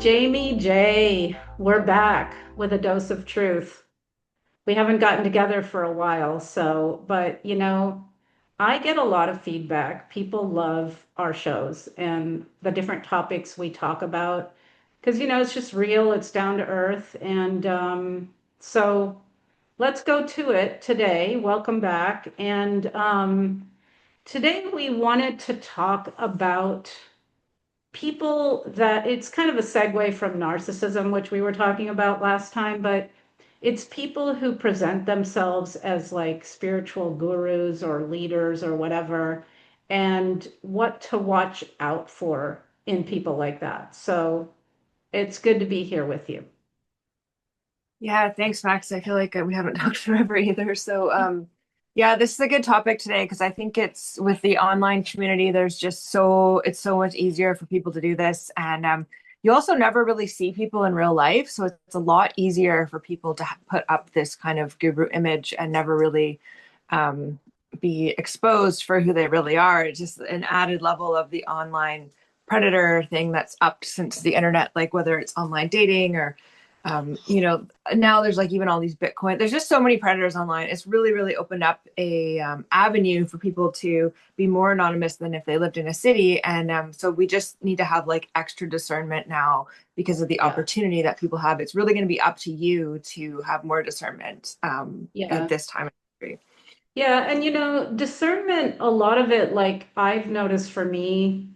Jamie J, we're back with a dose of truth. We haven't gotten together for a while, but I get a lot of feedback. People love our shows and the different topics we talk about because, it's just real, it's down to earth. So let's go to it today. Welcome back. Today we wanted to talk about people that it's kind of a segue from narcissism, which we were talking about last time, but it's people who present themselves as like spiritual gurus or leaders or whatever, and what to watch out for in people like that. So it's good to be here with you. Yeah, thanks, Max. I feel like we haven't talked forever either. Yeah, this is a good topic today because I think it's with the online community, it's so much easier for people to do this. And you also never really see people in real life. So it's a lot easier for people to put up this kind of guru image and never really um, be exposed for who they really are. It's just an added level of the online predator thing that's up since the internet, like whether it's online dating or now there's like even all these Bitcoin. There's just so many predators online. It's really, really opened up a avenue for people to be more anonymous than if they lived in a city. And so we just need to have like extra discernment now because of the Yeah. opportunity that people have. It's really going to be up to you to have more discernment at Yeah. this time in history. Yeah, and discernment, a lot of it, like I've noticed for me,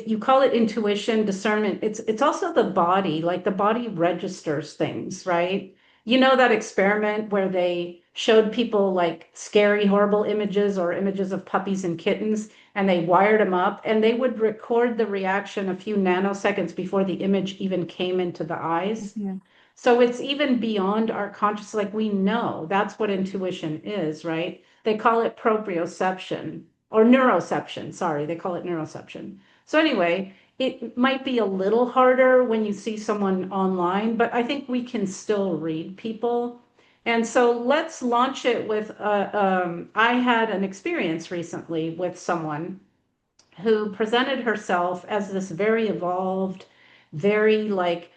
you call it intuition, discernment. It's also the body, like the body registers things, right? You know that experiment where they showed people like scary, horrible images or images of puppies and kittens, and they wired them up, and they would record the reaction a few nanoseconds before the image even came into the eyes. Mhm. So it's even beyond our conscious, like we know that's what intuition is, right? They call it proprioception or neuroception. Sorry, they call it neuroception. So anyway, it might be a little harder when you see someone online, but I think we can still read people. And so let's launch it with I had an experience recently with someone who presented herself as this very evolved, very like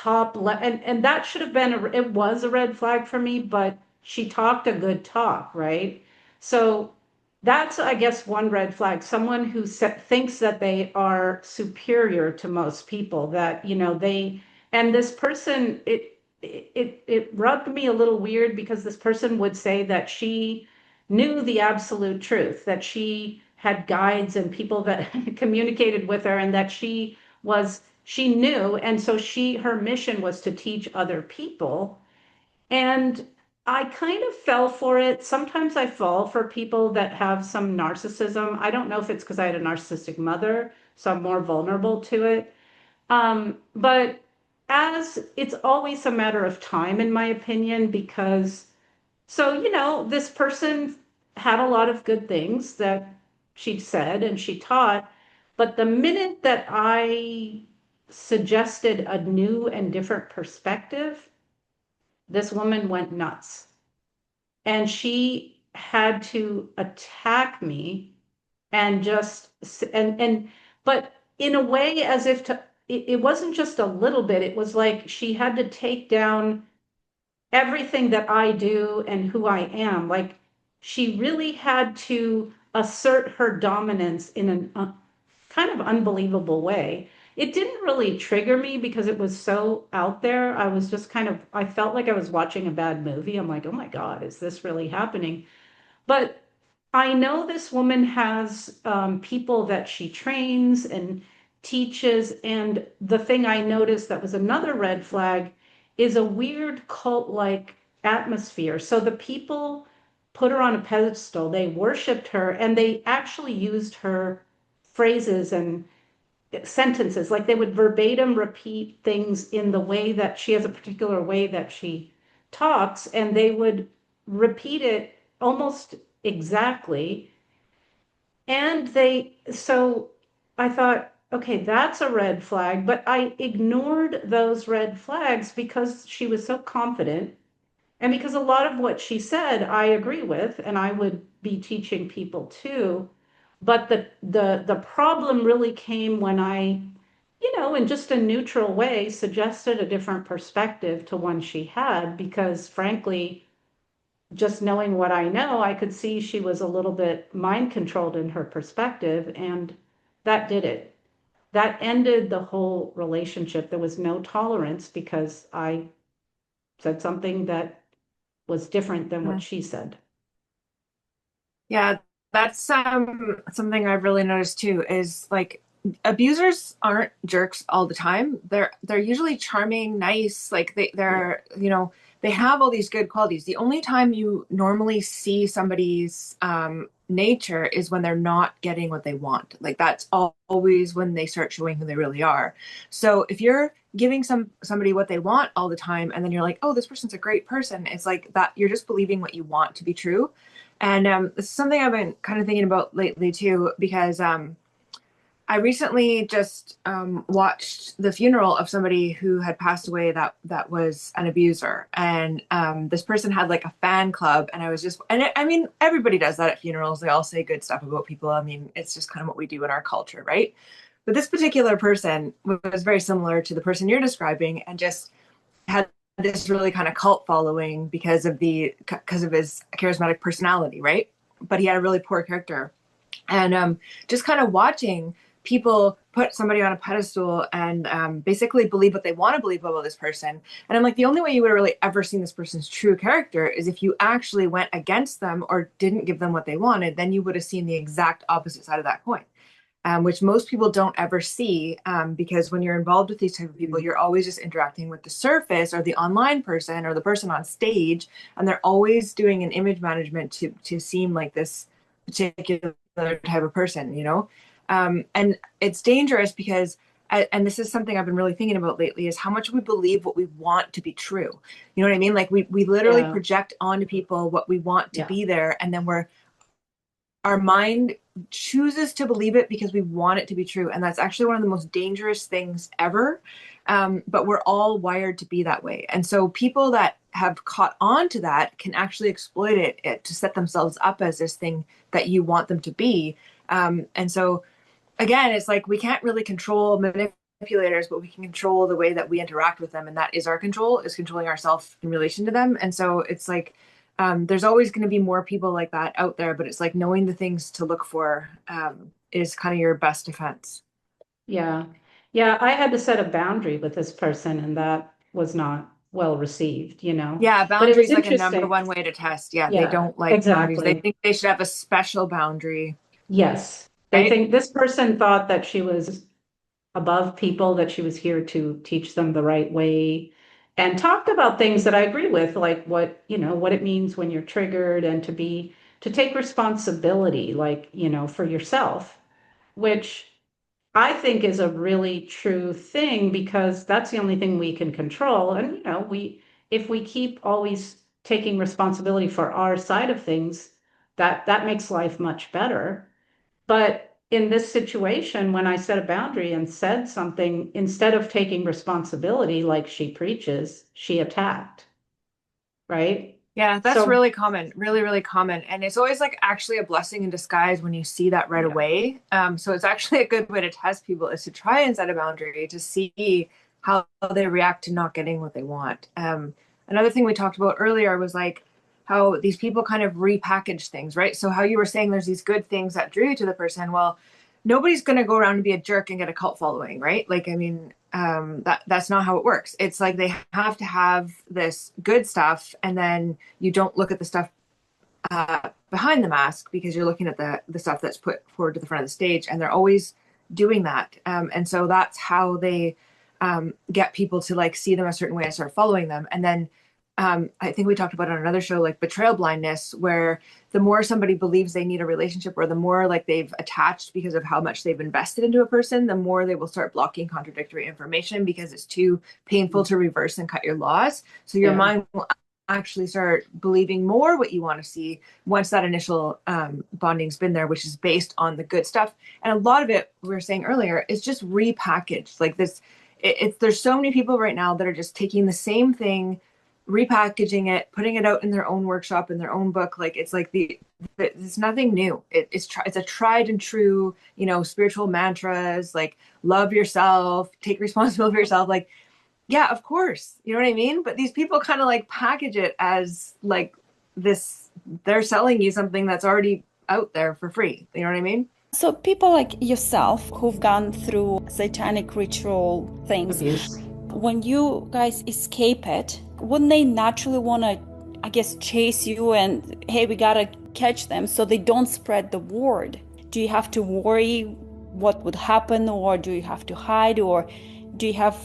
and that should have been it was a red flag for me, but she talked a good talk, right? So that's, I guess, one red flag. Someone who thinks that they are superior to most people, that and this person, it rubbed me a little weird because this person would say that she knew the absolute truth, that she had guides and people that communicated with her, and that she knew, and so her mission was to teach other people. And I kind of fell for it. Sometimes I fall for people that have some narcissism. I don't know if it's because I had a narcissistic mother, so I'm more vulnerable to it. But as it's always a matter of time, in my opinion, because this person had a lot of good things that she said and she taught, but the minute that I suggested a new and different perspective, this woman went nuts. And she had to attack me and but in a way as if it wasn't just a little bit, it was like she had to take down everything that I do and who I am. Like she really had to assert her dominance in a kind of unbelievable way. It didn't really trigger me because it was so out there. I was just I felt like I was watching a bad movie. I'm like, oh my God, is this really happening? But I know this woman has people that she trains and teaches. And the thing I noticed that was another red flag is a weird cult like atmosphere. So the people put her on a pedestal, they worshiped her, and they actually used her phrases and sentences. Like they would verbatim repeat things in the way that she has a particular way that she talks, and they would repeat it almost exactly. So I thought, okay, that's a red flag, but I ignored those red flags because she was so confident. And because a lot of what she said, I agree with, and I would be teaching people too. But the problem really came when I in just a neutral way, suggested a different perspective to one she had, because frankly, just knowing what I know, I could see she was a little bit mind controlled in her perspective, and that did it. That ended the whole relationship. There was no tolerance because I said something that was different than what Mhm. she said. Yeah, that's something I've really noticed too is like abusers aren't jerks all the time. They're usually charming, nice, like Yeah. they're, they have all these good qualities. The only time you normally see somebody's nature is when they're not getting what they want. Like that's always when they start showing who they really are. So if you're giving somebody what they want all the time and then you're like, "Oh, this person's a great person." It's like that you're just believing what you want to be true. And this is something I've been kind of thinking about lately too, because I recently just watched the funeral of somebody who had passed away that was an abuser, and this person had like a fan club, and I was just, and I mean, everybody does that at funerals. They all say good stuff about people. I mean, it's just kind of what we do in our culture, right? But this particular person was very similar to the person you're describing, and just had this really kind of cult following because of his charismatic personality, right? But he had a really poor character, and just kind of watching people put somebody on a pedestal and basically believe what they want to believe about this person. And I'm like, the only way you would have really ever seen this person's true character is if you actually went against them or didn't give them what they wanted. Then you would have seen the exact opposite side of that coin, which most people don't ever see, because when you're involved with these type of people, you're always just interacting with the surface or the online person or the person on stage, and they're always doing an image management to seem like this particular type of person, and it's dangerous because. And this is something I've been really thinking about lately is how much we believe what we want to be true. You know what I mean? Like we literally Yeah. project onto people what we want to Yeah. be there, and then our mind chooses to believe it because we want it to be true. And that's actually one of the most dangerous things ever. But we're all wired to be that way. And so people that have caught on to that can actually exploit it to set themselves up as this thing that you want them to be. And so, again, it's like we can't really control manipulators, but we can control the way that we interact with them. And that is our control, is controlling ourselves in relation to them. And so it's like, there's always going to be more people like that out there, but it's like knowing the things to look for is kind of your best defense. Yeah. Yeah. I had to set a boundary with this person, and that was not well received. Yeah, But it was boundaries like a number interesting. one way to test. Yeah, they Yeah, don't like boundaries. They exactly. think they should have a special boundary, Yes. They right? think this person thought that she was above people, that she was here to teach them the right way, and talked about things that I agree with, like what it means when you're triggered, and to take responsibility, like, for yourself, which I think is a really true thing, because that's the only thing we can control. And, if we keep always taking responsibility for our side of things, that makes life much better. But in this situation, when I set a boundary and said something, instead of taking responsibility like she preaches, she attacked, right? Yeah, that's So, really common, really, really common. And it's always like actually a blessing in disguise when you see that right yeah, away. So it's actually a good way to test people is to try and set a boundary to see how they react to not getting what they want. Another thing we talked about earlier was like how these people kind of repackage things, right? So how you were saying there's these good things that drew you to the person. Well, nobody's going to go around and be a jerk and get a cult following, right? Like, I mean, that's not how it works. It's like they have to have this good stuff, and then you don't look at the stuff behind the mask because you're looking at the stuff that's put forward to the front of the stage, and they're always doing that. And so that's how they get people to like see them a certain way and start following them. And then I think we talked about on another show, like betrayal blindness, where the more somebody believes they need a relationship, or the more like they've attached because of how much they've invested into a person, the more they will start blocking contradictory information because it's too painful to reverse and cut your loss. So your yeah, mind will actually start believing more what you want to see once that initial bonding's been there, which is based on the good stuff. And a lot of it, we were saying earlier, is just repackaged. Like this, it's there's so many people right now that are just taking the same thing repackaging it, putting it out in their own workshop, in their own book. Like it's like it's nothing new. It's a tried and true, spiritual mantras, like love yourself, take responsibility for yourself. Like, yeah, of course, you know what I mean? But these people kind of like package it as like this, they're selling you something that's already out there for free. You know what I mean? So people like yourself who've gone through satanic ritual things, Abuse. when you guys escape it, wouldn't they naturally want to, I guess, chase you and, hey, we gotta catch them so they don't spread the word? Do you have to worry what would happen, or do you have to hide, or do you have,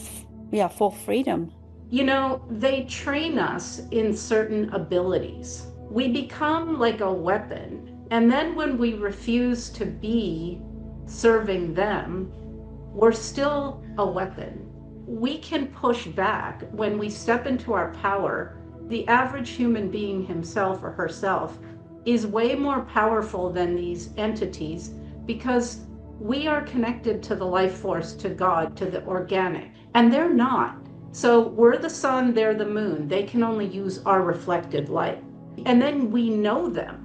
yeah, full freedom? They train us in certain abilities. We become like a weapon. And then when we refuse to be serving them, we're still a weapon. We can push back when we step into our power. The average human being himself or herself is way more powerful than these entities because we are connected to the life force, to God, to the organic, and they're not. So we're the sun, they're the moon. They can only use our reflected light. And then we know them.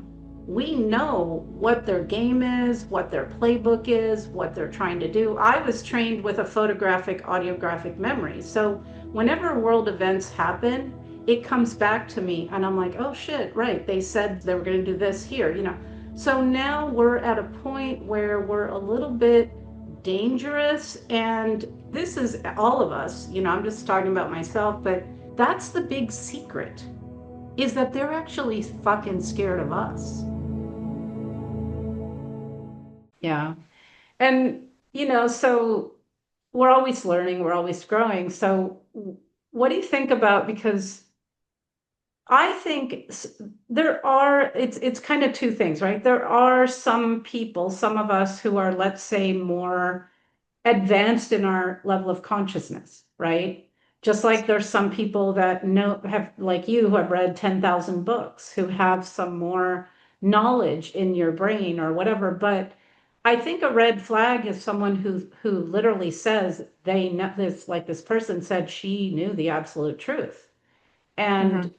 We know what their game is, what their playbook is, what they're trying to do. I was trained with a photographic, audiographic memory. So whenever world events happen, it comes back to me and I'm like, oh shit, right. They said they were going to do this here. So now we're at a point where we're a little bit dangerous, and this is all of us. I'm just talking about myself, but that's the big secret, is that they're actually fucking scared of us. Yeah. And, so we're always learning, we're always growing. So what do you think about, because I think it's kind of two things, right? There are some people, some of us who are, let's say, more advanced in our level of consciousness, right? Just like there's some people that have, like you, who have read 10,000 books, who have some more knowledge in your brain or whatever. But I think a red flag is someone who literally says they know this, like this person said she knew the absolute truth Mm-hmm. and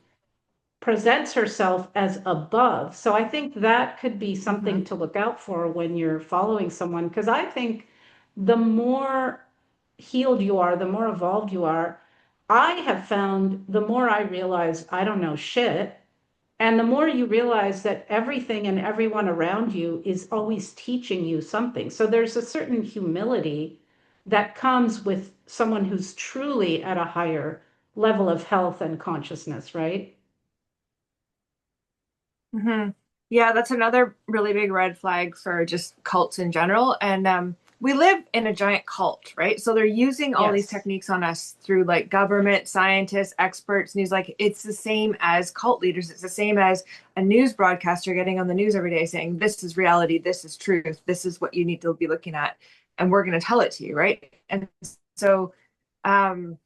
presents herself as above. So I think that could be Mm-hmm. something to look out for when you're following someone, because I think the more healed you are, the more evolved you are. I have found the more I realize I don't know shit, and the more you realize that everything and everyone around you is always teaching you something. So there's a certain humility that comes with someone who's truly at a higher level of health and consciousness, right? Mm-hmm. Yeah, that's another really big red flag for just cults in general. And we live in a giant cult, right? So they're using all these Yes. techniques on us through like government, scientists, experts, news. Like it's the same as cult leaders. It's the same as a news broadcaster getting on the news every day saying, this is reality, this is truth, this is what you need to be looking at. And we're going to tell it to you, right? And so, um,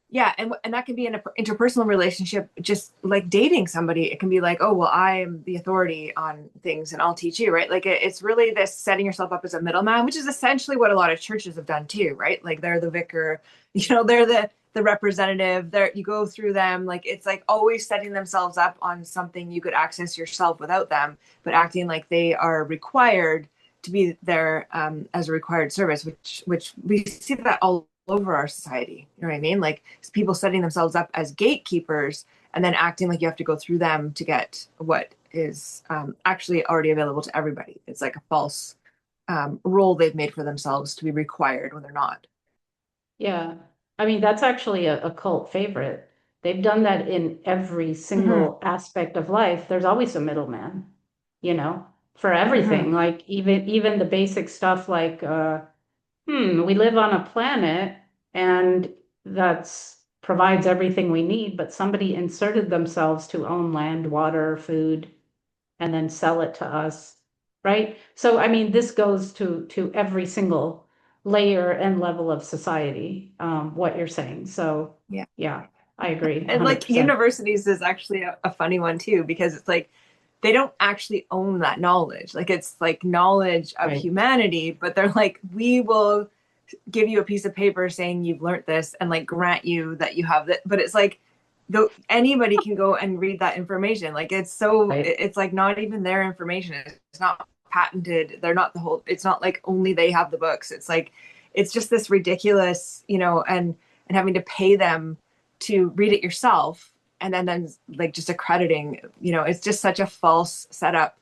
yeah, and that can be in an interpersonal relationship, just like dating somebody. It can be like, oh well, I am the authority on things and I'll teach you, right? Like it's really this setting yourself up as a middleman, which is essentially what a lot of churches have done too, right? Like they're the vicar, they're the representative. There, you go through them. Like it's like always setting themselves up on something you could access yourself without them, but acting like they are required to be there as a required service, which we see that all over our society. You know what I mean? Like people setting themselves up as gatekeepers and then acting like you have to go through them to get what is actually already available to everybody. It's like a false role they've made for themselves to be required when they're not. Yeah. I mean, that's actually a cult favorite. They've done that in every Mm-hmm. single aspect of life. There's always a middleman, you know, for Mm-hmm. everything. Like even the basic stuff like we live on a planet and that's provides everything we need, but somebody inserted themselves to own land, water, food, and then sell it to us, right? So I mean, this goes to every single layer and level of society, what you're saying. So Yeah. yeah, I agree And like 100%. universities is actually a funny one too, because it's like they don't actually own that knowledge. Like it's like knowledge of Right. humanity, but they're like, we will give you a piece of paper saying you've learned this and like grant you that you have that. But it's like though anybody can go and read that information. Like it's so Right. it's like not even their information. It's not patented. They're not the whole, it's not like only they have the books. It's like it's just this ridiculous, and having to pay them to read it yourself, and then like just accrediting, it's just such a false setup.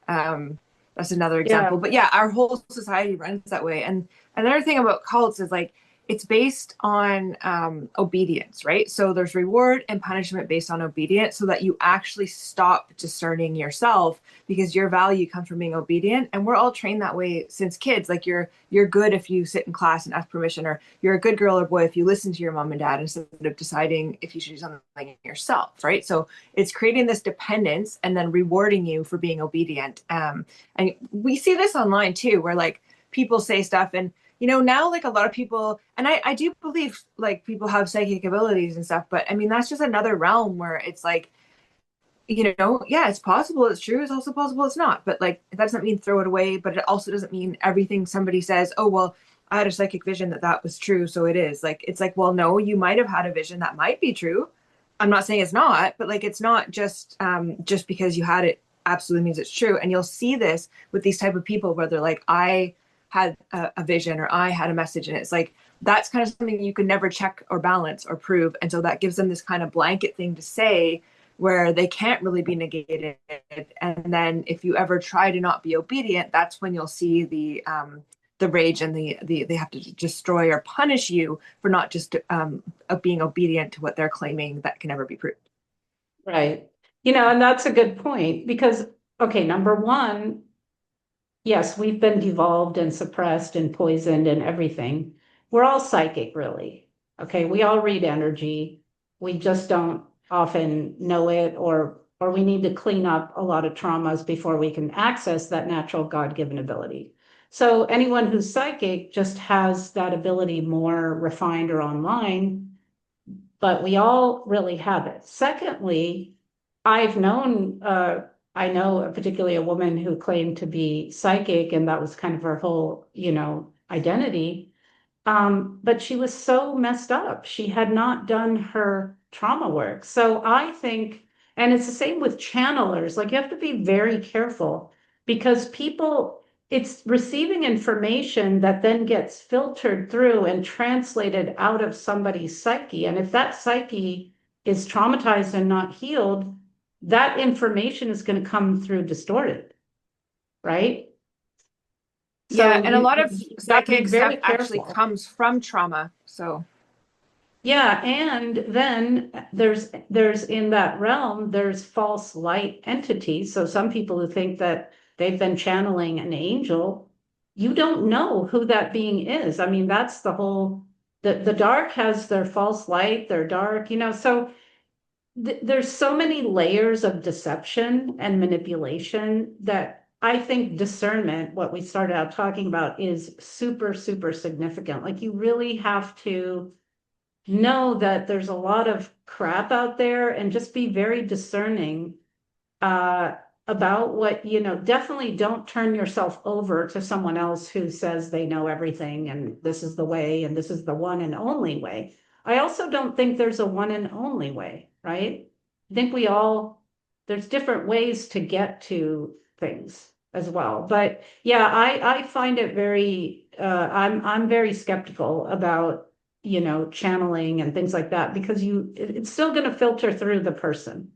That's another Yeah. example. But yeah, our whole society runs that way. And another thing about cults is like it's based on obedience, right? So there's reward and punishment based on obedience, so that you actually stop discerning yourself, because your value comes from being obedient. And we're all trained that way since kids. Like you're good if you sit in class and ask permission, or you're a good girl or boy if you listen to your mom and dad instead of deciding if you should do something yourself, right? So it's creating this dependence and then rewarding you for being obedient. And we see this online too, where like people say stuff, and now like a lot of people, and I do believe like people have psychic abilities and stuff, but I mean, that's just another realm where it's like, yeah, it's possible it's true. It's also possible it's not. But like, that doesn't mean throw it away, but it also doesn't mean everything somebody says, oh, well, I had a psychic vision that was true, so it is. Like, it's like, well, no, you might have had a vision that might be true. I'm not saying it's not, but like, it's not just because you had it absolutely means it's true. And you'll see this with these type of people where they're like, I had a vision, or I had a message, and it's like that's kind of something you can never check or balance or prove, and so that gives them this kind of blanket thing to say where they can't really be negated. And then if you ever try to not be obedient, that's when you'll see the rage and the they have to destroy or punish you for not just being obedient to what they're claiming that can never be proved. Right. And that's a good point because, okay, number one, yes, we've been devolved and suppressed and poisoned and everything. We're all psychic, really. Okay, we all read energy. We just don't often know it, or we need to clean up a lot of traumas before we can access that natural God-given ability. So anyone who's psychic just has that ability more refined or online, but we all really have it. Secondly, I've known, I know particularly a woman who claimed to be psychic, and that was kind of her whole, identity. But she was so messed up. She had not done her trauma work. So I think, and it's the same with channelers, like you have to be very careful because people, it's receiving information that then gets filtered through and translated out of somebody's psyche. And if that psyche is traumatized and not healed, that information is going to come through distorted, right? Yeah, So and a lot of you got to be psychic stuff very actually careful. comes from trauma. So Yeah, and then there's in that realm, there's false light entities. So some people who think that they've been channeling an angel, you don't know who that being is. I mean, that's the whole the dark has their false light, their dark, so there's so many layers of deception and manipulation that I think discernment, what we started out talking about, is super, super significant. Like you really have to know that there's a lot of crap out there and just be very discerning uh, about what, definitely don't turn yourself over to someone else who says they know everything and this is the way and this is the one and only way. I also don't think there's a one and only way, right? I think there's different ways to get to things as well. But yeah, I find it very, I'm very skeptical about, channeling and things like that because it's still going to filter through the person.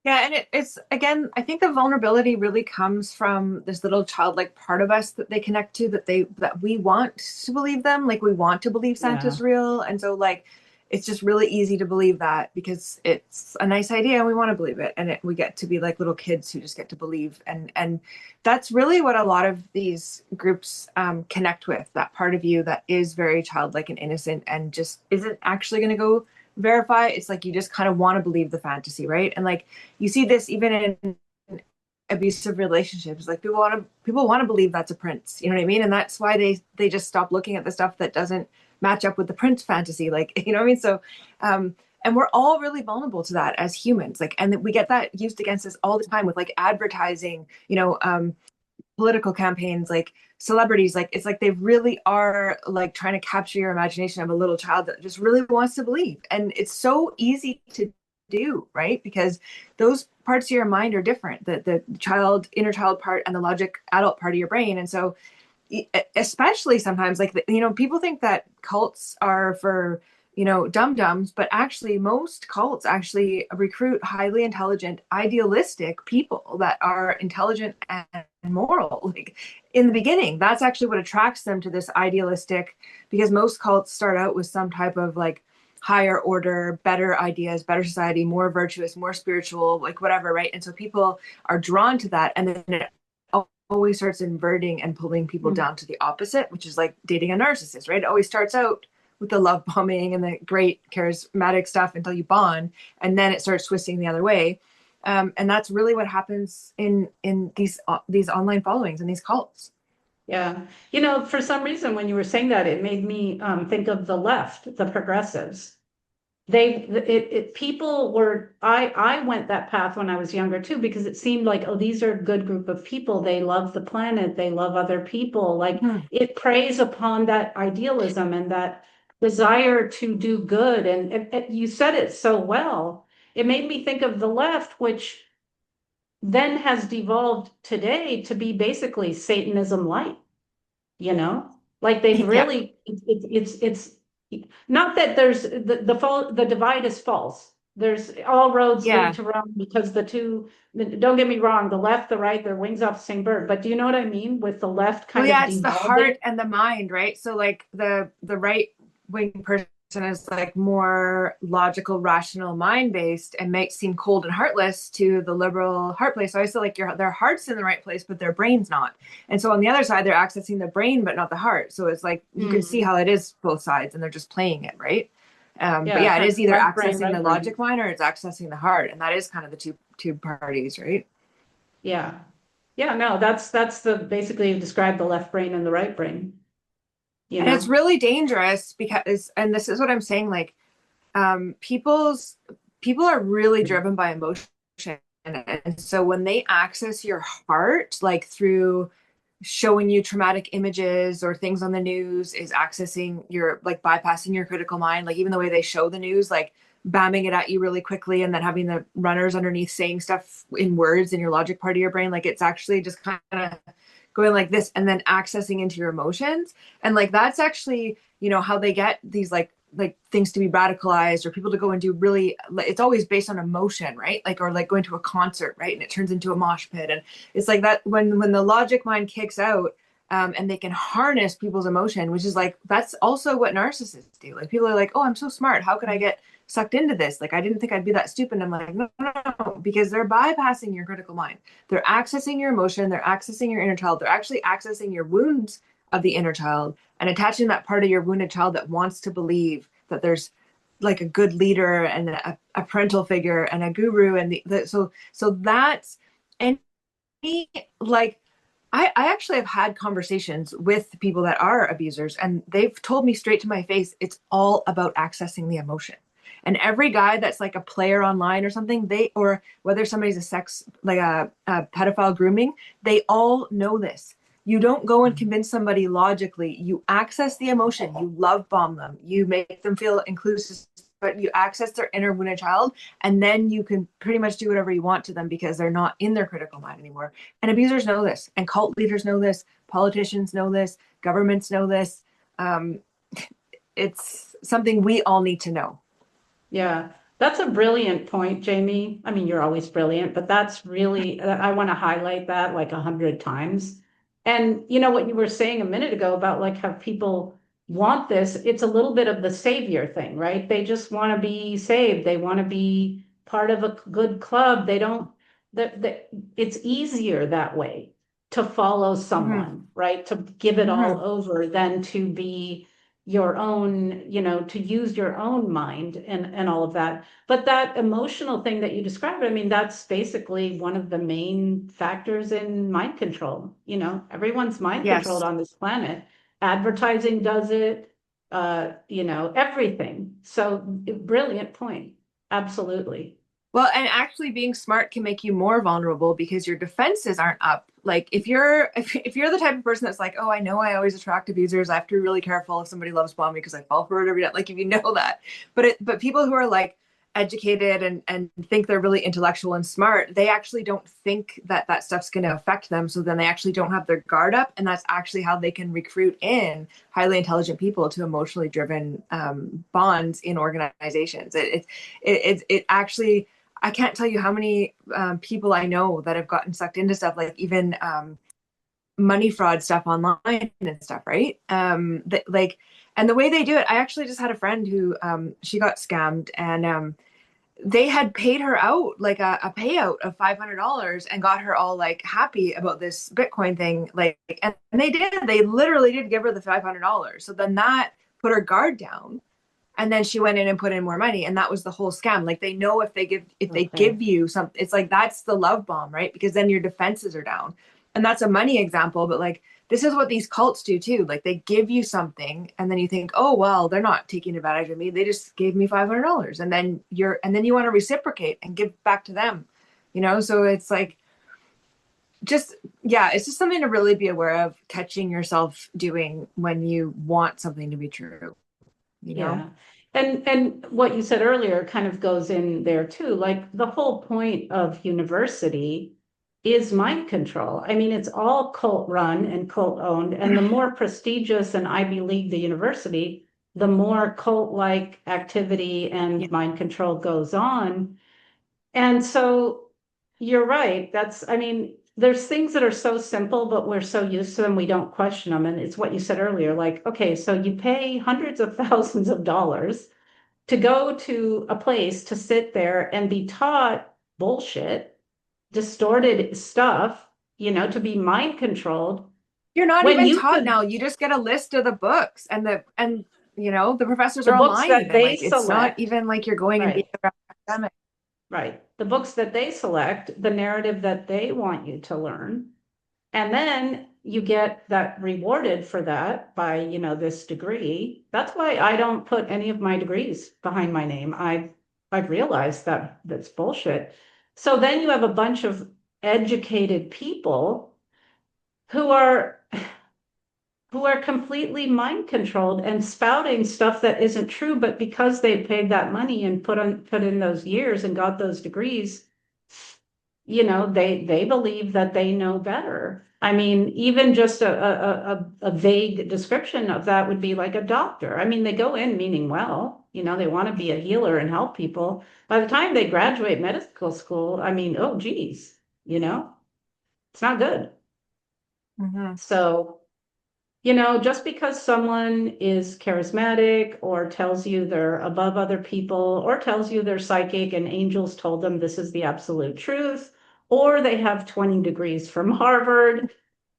yeah, and it's again, I think the vulnerability really comes from this little childlike part of us that they connect to, that we want to believe them, like we want to believe Yeah. Santa's real, and so like it's just really easy to believe that because it's a nice idea and we want to believe it, and we get to be like little kids who just get to believe, and that's really what a lot of these groups connect with, that part of you that is very childlike and innocent and just isn't actually going to go verify. It's like you just kind of want to believe the fantasy, right? And like you see this even in abusive relationships. Like people want to believe that's a prince, you know what I mean? And that's why they just stop looking at the stuff that doesn't match up with the prince fantasy, like, you know what I mean? So and we're all really vulnerable to that as humans, like, and we get that used against us all the time with like advertising, political campaigns, like celebrities, like it's like they really are like trying to capture your imagination of a little child that just really wants to believe. And it's so easy to do, right? Because those parts of your mind are different, the child, inner child part and the logic adult part of your brain. And so especially sometimes, like, you know, people think that cults are for, you know, dum-dums, but actually most cults actually recruit highly intelligent, idealistic people that are intelligent and moral. Like in the beginning, that's actually what attracts them to this idealistic, because most cults start out with some type of like higher order, better ideas, better society, more virtuous, more spiritual, like whatever, right? And so people are drawn to that, and then it always starts inverting and pulling people down to the opposite, which is like dating a narcissist, right? It always starts out with the love bombing and the great charismatic stuff until you bond, and then it starts twisting the other way. And that's really what happens in these online followings and these cults. Yeah. You know, for some reason, when you were saying that, it made me think of the left, the progressives. People were, I went that path when I was younger too, because it seemed like, oh, these are a good group of people. They love the planet. They love other people. Like it preys upon that idealism and that desire to do good. And you said it so well. It made me think of the left, which then has devolved today to be basically Satanism light, you know? Like they've Yeah. really, it's not that there's the divide is false. There's all roads lead Yeah. to Rome because the two, don't get me wrong, the left, the right, they're wings off the same bird. But do you know what I mean? With the left Well, kind of yeah, it's the devolving. heart and the mind, right? So like the right wing person is like more logical, rational, mind based, and might seem cold and heartless to the liberal heart place. So I feel like their heart's in the right place, but their brain's not. And so on the other side, they're accessing the brain, but not the heart. So it's like you can see how it is both sides, and they're just playing it, right? But Yeah, yeah, it kind is of either left brain, accessing the right brain. logic mind or it's accessing the heart, and that is kind of the two parties, right? Yeah. Yeah, no, that's the basically you describe the left brain and the right brain, you And it's know? really dangerous because, and this is what I'm saying, like people's people are really driven by emotion, and so when they access your heart, like through showing you traumatic images or things on the news, is accessing your, like bypassing your critical mind, like even the way they show the news, like bamming it at you really quickly and then having the runners underneath saying stuff in words in your logic part of your brain, like it's actually just kind of going like this and then accessing into your emotions. And like that's actually, you know, how they get these like things to be radicalized or people to go and do really, it's always based on emotion, right? Like, or like going to a concert, right? And it turns into a mosh pit. And it's like that when the logic mind kicks out, and they can harness people's emotion, which is like, that's also what narcissists do. Like people are like, oh, I'm so smart, how could I get sucked into this? Like I didn't think I'd be that stupid. And I'm like, no, no, no, because they're bypassing your critical mind. They're accessing your emotion, they're accessing your inner child, they're actually accessing your wounds of the inner child and attaching that part of your wounded child that wants to believe that there's like a good leader and a parental figure and a guru. And so that's, and like I actually have had conversations with people that are abusers, and they've told me straight to my face, it's all about accessing the emotion. And every guy that's like a player online or something, or whether somebody's a sex, like a pedophile grooming, they all know this. You don't go and convince somebody logically. You access the emotion. You love bomb them. You make them feel inclusive, but you access their inner wounded child, and then you can pretty much do whatever you want to them because they're not in their critical mind anymore. And abusers know this, and cult leaders know this, politicians know this, governments know this. Um, it's something we all need to know. Yeah, that's a brilliant point, Jamie. I mean, you're always brilliant, but that's really, I want to highlight that like 100 times. And you know what you were saying a minute ago about like how people want this, it's a little bit of the savior thing, right? They just want to be saved. They want to be part of a good club. They don't, that it's easier that way to follow Mm-hmm. someone, right? To give it all Mm-hmm. over than to be your own, you know, to use your own mind and all of that. But that emotional thing that you described, I mean, that's basically one of the main factors in mind control. You know, everyone's mind controlled Yes. on this planet. Advertising does it, you know, everything. So brilliant point. Absolutely. Well, and actually being smart can make you more vulnerable because your defenses aren't up Like if you're the type of person that's like, oh, I know I always attract abusers, I have to be really careful if somebody loves bomb me because I fall for it every day. Like if you know that, but people who are like educated and think they're really intellectual and smart, they actually don't think that stuff's going to affect them. So then they actually don't have their guard up, and that's actually how they can recruit in highly intelligent people to emotionally driven bonds in organizations. It actually, I can't tell you how many people I know that have gotten sucked into stuff, like even money fraud stuff online and stuff, right? Like, and the way they do it, I actually just had a friend who she got scammed, and they had paid her out like a payout of $500 and got her all like happy about this Bitcoin thing. Like, and they literally did give her the $500. So then that put her guard down. And then she went in and put in more money, and that was the whole scam. Like they know if they give you something, it's like that's the love bomb, right? Because then your defenses are down. And that's a money example, but like this is what these cults do too. Like they give you something, and then you think, oh well, they're not taking advantage of me. They just gave me $500, and then you want to reciprocate and give back to them, you know. So it's like it's just something to really be aware of, catching yourself doing when you want something to be true. You know? Yeah. And what you said earlier kind of goes in there too. Like the whole point of university is mind control. I mean, it's all cult run and cult owned. And the more prestigious and Ivy League the university, the more cult-like activity and mind control goes on. And so you're right. I mean, there's things that are so simple, but we're so used to them, we don't question them. And it's what you said earlier, like, okay, so you pay hundreds of thousands of dollars to go to a place to sit there and be taught bullshit, distorted stuff, to be mind controlled. You're not When even you taught could, now. You just get a list of the books, and the professors the are books online that even. they Like it's not select, even like you're going and being right? an academic. Right. The books that they select, the narrative that they want you to learn. And then you get that rewarded for that by, this degree. That's why I don't put any of my degrees behind my name. I've realized that that's bullshit. So then you have a bunch of educated people who are completely mind controlled and spouting stuff that isn't true, but because they paid that money and put in those years and got those degrees, they believe that they know better. I mean, even just a vague description of that would be like a doctor. I mean, they go in meaning well, they want to be a healer and help people. By the time they graduate medical school, I mean, oh geez, it's not good. Mm-hmm. So, just because someone is charismatic or tells you they're above other people or tells you they're psychic and angels told them this is the absolute truth, or they have 20 degrees from Harvard,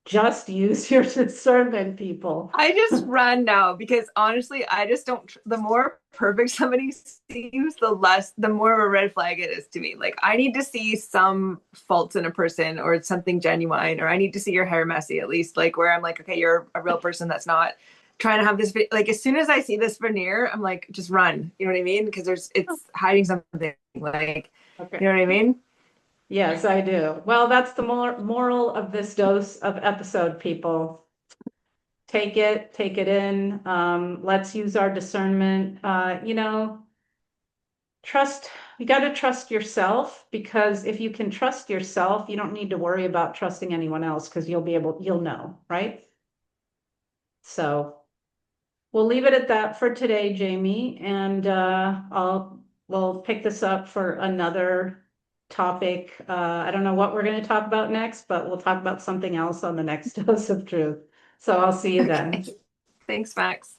just use your discernment, people. I just run now because honestly, I just don't. The more perfect somebody seems, the more of a red flag it is to me. Like I need to see some faults in a person or something genuine, or I need to see your hair messy at least, like where I'm like, okay, you're a real person that's not trying to have this. Like as soon as I see this veneer, I'm like, just run. You know what I mean? Because it's hiding something. Like, Okay. you know what I mean? Yes, I do. Well, that's the moral of this dose of episode, people. Take it in. Let's use our discernment. You got to trust yourself, because if you can trust yourself, you don't need to worry about trusting anyone else, because you'll know, right? So we'll leave it at that for today, Jamie, and we'll pick this up for another topic. I don't know what we're going to talk about next, but we'll talk about something else on the next dose of truth. So I'll see you then. Okay. Thanks, Max.